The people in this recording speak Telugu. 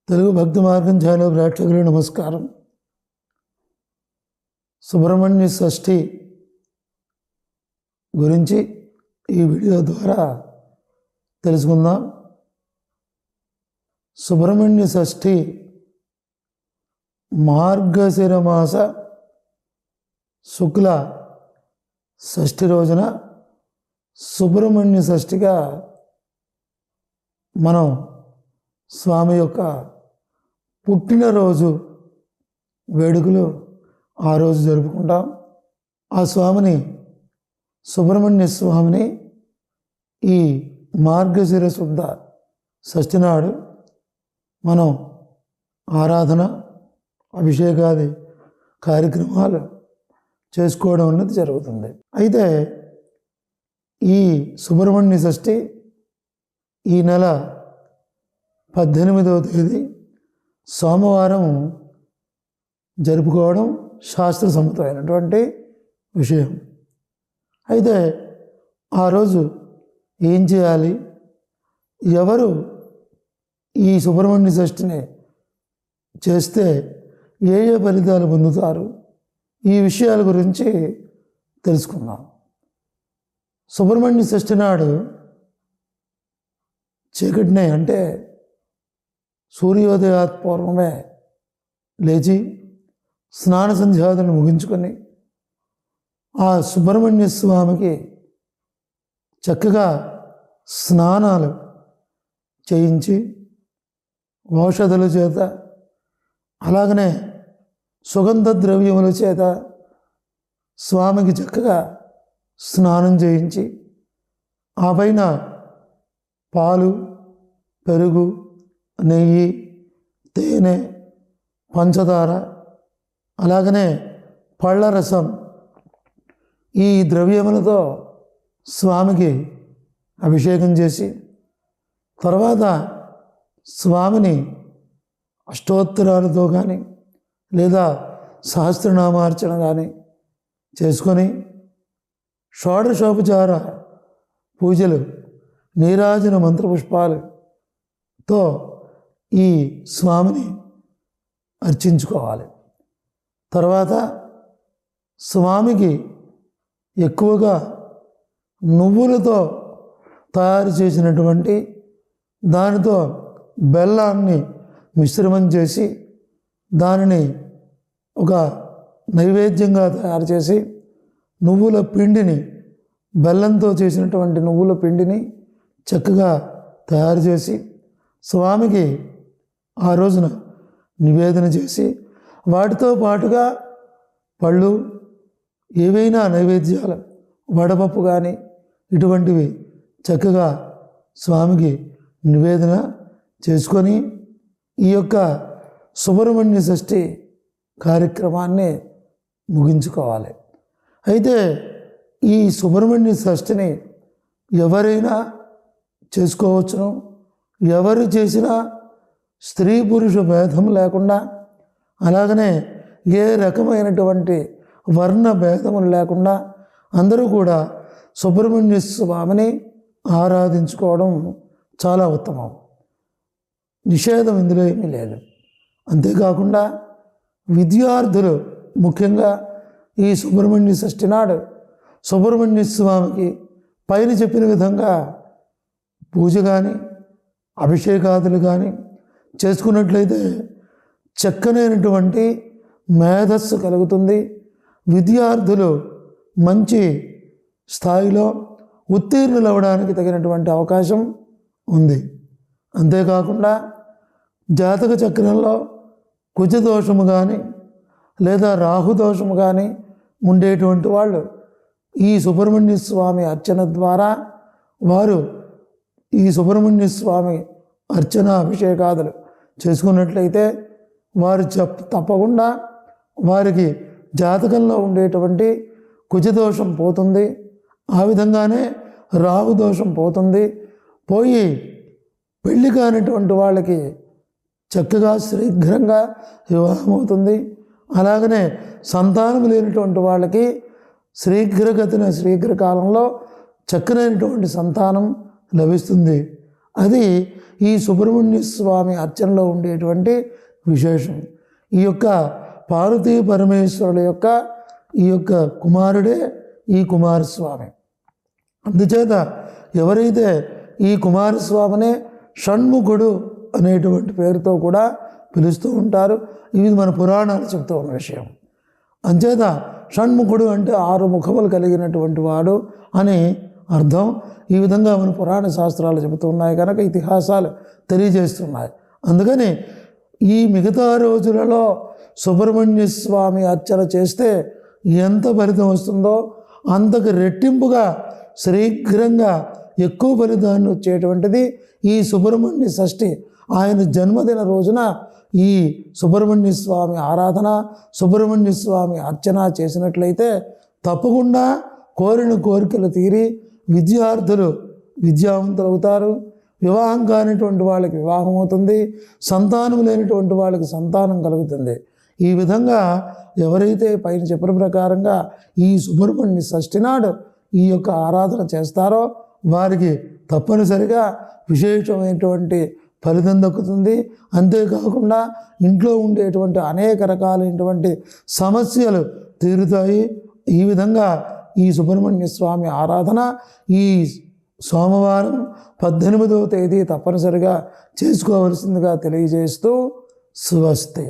తెలుగు భక్తి మార్గం ఛానల్ ప్రేక్షకులు నమస్కారం. సుబ్రహ్మణ్య షష్ఠి గురించి ఈ వీడియో ద్వారా తెలుసుకుందాం. సుబ్రహ్మణ్య షష్ఠి మార్గశిర మాస శుక్ల షష్ఠి రోజున సుబ్రహ్మణ్య షష్ఠిగా మనం స్వామి యొక్క పుట్టినరోజు వేడుకలు ఆ రోజు జరుపుకుంటాం. ఆ స్వామిని సుబ్రహ్మణ్య స్వామిని ఈ మార్గశిర శుద్ధ షష్ఠి నాడు మనం ఆరాధన అభిషేకాది కార్యక్రమాలు చేసుకోవడం అన్నది జరుగుతుంది. అయితే ఈ సుబ్రహ్మణ్య షష్ఠి ఈ నెల 18వ తేదీ సోమవారం జరుపుకోవడం శాస్త్ర సమ్మతమైనటువంటి విషయం. అయితే ఆ రోజు ఏం చేయాలి, ఎవరు ఈ సుబ్రహ్మణ్య షష్ఠిని చేస్తే ఏ ఏ ఫలితాలు పొందుతారు, ఈ విషయాల గురించి తెలుసుకుందాం. సుబ్రహ్మణ్య షష్ఠి నాడు చీకటినే అంటే సూర్యోదయాత్ పూర్వమే లేచి స్నాన సంధ్యాదులను ముగించుకొని ఆ సుబ్రహ్మణ్య స్వామికి చక్కగా స్నానాలు చేయించి ఔషధుల చేత అలాగనే సుగంధ ద్రవ్యముల చేత స్వామికి చక్కగా స్నానం చేయించి ఆ పైన పాలు, పెరుగు, నెయ్యి, తేనె, పంచదార అలాగనే పళ్ళ రసం ఈ ద్రవ్యములతో స్వామికి అభిషేకం చేసి తర్వాత స్వామిని అష్టోత్తరాలతో కానీ లేదా సహస్రనామార్చన కానీ చేసుకొని షోడశోపచార పూజలు నీరాజన మంత్రపుష్పాలతో ఈ స్వామిని అర్చించుకోవాలి. తర్వాత స్వామికి ఎక్కువగా నువ్వులతో తయారు చేసినటువంటి దానితో బెల్లాన్ని మిశ్రమం చేసి దానిని ఒక నైవేద్యంగా తయారు చేసి నువ్వుల పిండిని, బెల్లంతో చేసినటువంటి నువ్వుల పిండిని చక్కగా తయారు చేసి స్వామికి ఆ రోజున నివేదన చేసి వాటితో పాటుగా పళ్ళు, ఏవైనా నైవేద్యాలు, వడపప్పు కానీ ఇటువంటివి చక్కగా స్వామికి నివేదన చేసుకొని ఈ యొక్క సుబ్రహ్మణ్య షష్ఠి కార్యక్రమాన్ని ముగించుకోవాలి. అయితే ఈ సుబ్రహ్మణ్య షష్ఠిని ఎవరైనా చేసుకోవచ్చును. ఎవరు చేసినా స్త్రీ పురుష భేదం లేకుండా అలాగనే ఏ రకమైనటువంటి వర్ణ భేదములు లేకుండా అందరూ కూడా సుబ్రహ్మణ్య స్వామిని ఆరాధించుకోవడం చాలా ఉత్తమం. నిషేధం ఇందులో ఏమీ లేదు. అంతేకాకుండా విద్యార్థులు ముఖ్యంగా ఈ సుబ్రహ్మణ్య షష్ఠి నాడు సుబ్రహ్మణ్య స్వామికి పైన చెప్పిన విధంగా పూజ కానీ అభిషేకాదులు కానీ చేసుకున్నట్లయితే చక్కనైనటువంటి మేధస్సు కలుగుతుంది. విద్యార్థులు మంచి స్థాయిలో ఉత్తీర్ణులు అవ్వడానికి తగినటువంటి అవకాశం ఉంది. అంతేకాకుండా జాతక చక్రంలో కుజదోషము కానీ లేదా రాహుదోషము కానీ ఉండేటువంటి వాళ్ళు ఈ సుబ్రహ్మణ్య స్వామి అర్చన ద్వారా వారు ఈ సుబ్రహ్మణ్య స్వామి అర్చన అభిషేకాదులు చేసుకున్నట్లయితే వారు తప్పకుండా వారికి జాతకంలో ఉండేటువంటి కుజదోషం పోతుంది. ఆ విధంగానే రాహుదోషం పోతుంది. పోయి పెళ్లి కానిటువంటి వాళ్ళకి చక్కగా శీఘ్రంగా వివాహం అవుతుంది. అలాగనే సంతానం లేనటువంటి వాళ్ళకి శీఘ్రకాలంలో చక్కనైనటువంటి సంతానం లభిస్తుంది. అది ఈ సుబ్రహ్మణ్య స్వామి అర్చనలో ఉండేటువంటి విశేషం. ఈ యొక్క పార్వతీ పరమేశ్వరుల యొక్క ఈ యొక్క కుమారుడే ఈ కుమారస్వామి. అందుచేత ఎవరైతే ఈ కుమారస్వామినే షణ్ముఖుడు అనేటువంటి పేరుతో కూడా పిలుస్తూ ఉంటారు. ఇది మన పురాణాలు చెప్తూ ఉన్న విషయం. అంచేత షణ్ముఖుడు అంటే 6 ముఖములు కలిగినటువంటి వాడు అని అర్థం. ఈ విధంగా మన పురాణ శాస్త్రాలు చెబుతున్నాయి కనుక ఇతిహాసాలు తెలియజేస్తున్నాయి. అందుకని ఈ మిగతా రోజులలో సుబ్రహ్మణ్య స్వామి అర్చన చేస్తే ఎంత ఫలితం వస్తుందో అంతకు రెట్టింపుగా శీఘ్రంగా ఎక్కువ ఫలితాన్ని వచ్చేటువంటిది ఈ సుబ్రహ్మణ్య షష్ఠి. ఆయన జన్మదిన రోజున ఈ సుబ్రహ్మణ్య స్వామి ఆరాధన, సుబ్రహ్మణ్య స్వామి అర్చన చేసినట్లయితే తప్పకుండా కోరిన కోరికలు తీరి విద్యార్థులు విద్యావంతులు అవుతారు. వివాహం కానిటువంటి వాళ్ళకి వివాహం అవుతుంది. సంతానం లేనటువంటి వాళ్ళకి సంతానం కలుగుతుంది. ఈ విధంగా ఎవరైతే పైన చెప్పిన ప్రకారంగా ఈ సుబ్రహ్మణ్య షష్ఠి నాడు ఈ యొక్క ఆరాధన చేస్తారో వారికి తప్పనిసరిగా విశేషమైనటువంటి ఫలితం దక్కుతుంది. అంతేకాకుండా ఇంట్లో ఉండేటువంటి అనేక రకాలైనటువంటి సమస్యలు తీరుతాయి. ఈ విధంగా ఈ సుబ్రహ్మణ్య స్వామి ఆరాధన ఈ సోమవారం 18వ తేదీ తప్పనిసరిగా చేసుకోవలసిందిగా తెలియజేస్తూ స్వస్తి.